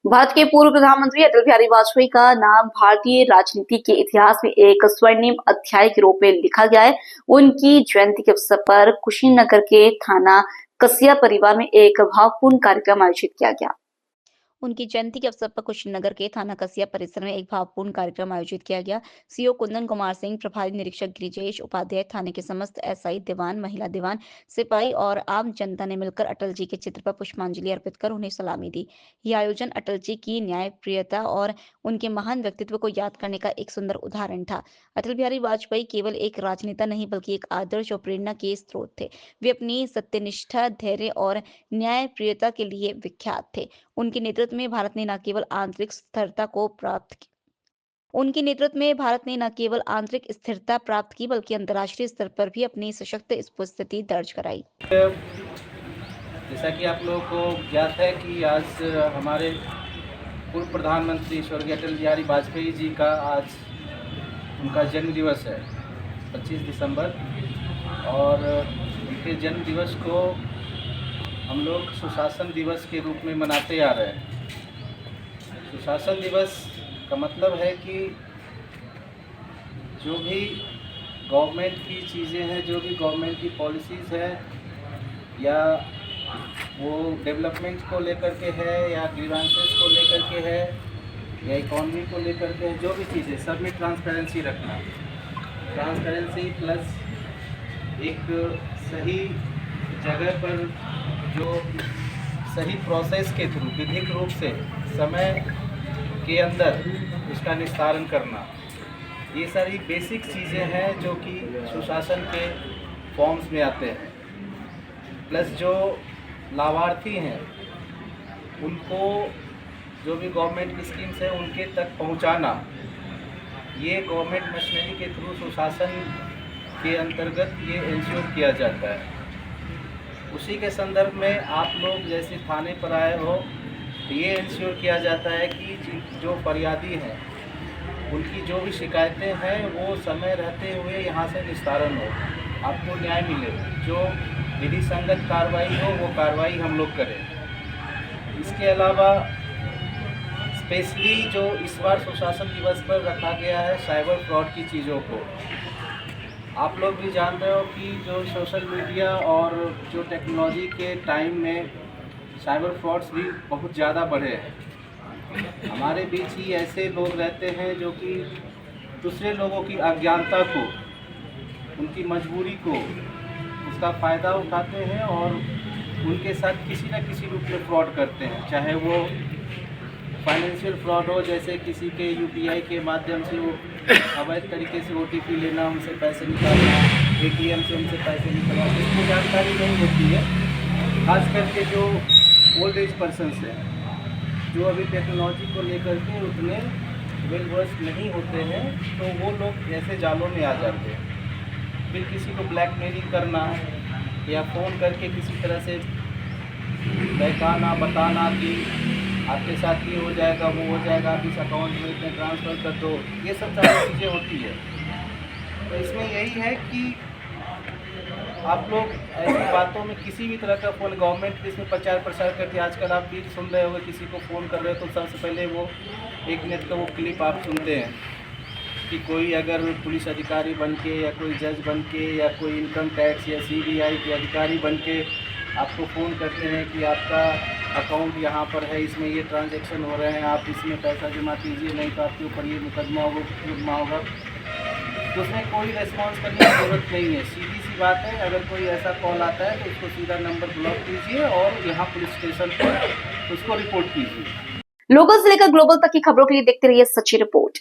भारत के पूर्व प्रधानमंत्री अटल बिहारी वाजपेयी का नाम भारतीय राजनीति के इतिहास में एक स्वर्णिम अध्याय के रूप में लिखा गया है। उनकी जयंती के अवसर पर कुशीनगर के थाना कसिया परिवार में एक भावपूर्ण कार्यक्रम आयोजित किया गया। उनकी जयंती के अवसर पर कुशीनगर के थाना कसिया परिसर में एक भावपूर्ण कार्यक्रम आयोजित किया गया। सीओ कुंदन कुमार सिंह, प्रभारी निरीक्षक गिरिजेश उपाध्याय, थाने के समस्त एसआई, दीवान, महिला दीवान, सिपाही और आम जनता ने मिलकर अटल जी के चित्र पर पुष्पांजलि अर्पित कर उन्हें सलामी दी। यह आयोजन अटल जी की न्यायप्रियता और उनके महान व्यक्तित्व को याद करने का एक सुंदर उदाहरण था। अटल बिहारी वाजपेयी केवल एक राजनेता नहीं बल्कि एक आदर्श और प्रेरणा के स्रोत थे। वे अपनी सत्यनिष्ठा, धैर्य और न्यायप्रियता के लिए विख्यात थे। उनके नेतृत्व में भारत ने न केवल आंतरिक स्थिरता प्राप्त की बल्कि अंतर्राष्ट्रीय स्तर पर भी अपनी सशक्त उपस्थिति दर्ज कराई। जैसा कि आप लोगों को ज्ञात है कि आज हमारे पूर्व प्रधानमंत्री स्वर्गीय अटल बिहारी वाजपेयी जी का आज उनका जन्म दिवस है 25 दिसंबर, और उनके जन्म दिवस को हम लोग सुशासन दिवस के रूप में मनाते आ रहे हैं। सुशासन दिवस का मतलब है कि जो भी गवर्नमेंट की चीज़ें हैं, जो भी गवर्नमेंट की पॉलिसीज़ है, या वो डेवलपमेंट को लेकर के है, या ग्रीवेंसेस को लेकर के है, या इकॉनमी को लेकर के है, जो भी चीज़ें सब में ट्रांसपेरेंसी रखना, ट्रांसपेरेंसी प्लस एक सही जगह पर जो सही प्रोसेस के थ्रू विधिक रूप से समय के अंदर उसका निस्तारण करना, ये सारी बेसिक चीज़ें हैं जो कि सुशासन के फॉर्म्स में आते हैं। प्लस जो लाभार्थी हैं उनको जो भी गवर्नमेंट की स्कीम्स हैं उनके तक पहुंचाना, ये गवर्नमेंट मशीनरी के थ्रू सुशासन के अंतर्गत ये इंश्योर किया जाता है। उसी के संदर्भ में आप लोग जैसे थाने पर आए हो तो ये इंश्योर किया जाता है कि जो फरियादी हैं उनकी जो भी शिकायतें हैं वो समय रहते हुए यहाँ से निस्तारण हो, आपको न्याय मिले, जो विधि संगत कार्रवाई हो वो कार्रवाई हम लोग करें। इसके अलावा स्पेशली जो इस बार सुशासन दिवस पर रखा गया है साइबर फ्रॉड की चीज़ों को, आप लोग भी जान रहे हो कि जो सोशल मीडिया और जो टेक्नोलॉजी के टाइम में साइबर फ्रॉड्स भी बहुत ज़्यादा बढ़े हैं। हमारे बीच ही ऐसे लोग रहते हैं जो कि दूसरे लोगों की अज्ञानता को, उनकी मजबूरी को, उसका फ़ायदा उठाते हैं और उनके साथ किसी न किसी रूप में फ्रॉड करते हैं। चाहे वो फाइनेंशियल फ्रॉड हो, जैसे किसी के यूपीआई के माध्यम से वो अवैध तरीके से ओटीपी लेना, उनसे पैसे निकालना, एटीएम से उनसे पैसे निकालना, इसकी जानकारी नहीं होती है। खास करके जो ओल्ड एज पर्सन्स हैं, जो अभी टेक्नोलॉजी को लेकर के उतने वेल वर्स्ड नहीं होते हैं, तो वो लोग ऐसे जालों में आ जाते हैं। फिर किसी को ब्लैकमेलिंग करना या फ़ोन करके किसी तरह से बहकाना, बताना कि आपके साथ ये हो जाएगा, वो हो जाएगा, आप इस अकाउंट में इतने ट्रांसफ़र कर दो, ये सब सारी चीज़ें होती है। तो इसमें यही है कि आप लोग ऐसी बातों में किसी भी तरह का फ़ोन, गवर्नमेंट इसमें प्रचार प्रसार करती है। आजकल आप भी सुन रहे होंगे, किसी को फ़ोन कर रहे हो तो सबसे पहले वो 1 मिनट का वो क्लिप आप सुनते हैं कि कोई अगर पुलिस अधिकारी बन के या कोई जज बन के या कोई इनकम टैक्स या सीबीआई के अधिकारी बन के आपको फ़ोन करते हैं कि आपका अकाउंट यहाँ पर है, इसमें ये ट्रांजैक्शन हो रहे हैं, आप इसमें पैसा जमा कीजिए, नहीं तो आपके ऊपर ये मुकदमा होगा। तो उसमें कोई रेस्पॉन्स करने की ज़रूरत नहीं है। सीधी सी बात है, अगर कोई ऐसा कॉल आता है तो उसको सीधा नंबर ब्लॉक कीजिए और यहाँ पुलिस स्टेशन पर उसको रिपोर्ट कीजिए। लोकल से लेकर ग्लोबल तक की खबरों के लिए देखते रहिए सच्ची रिपोर्ट।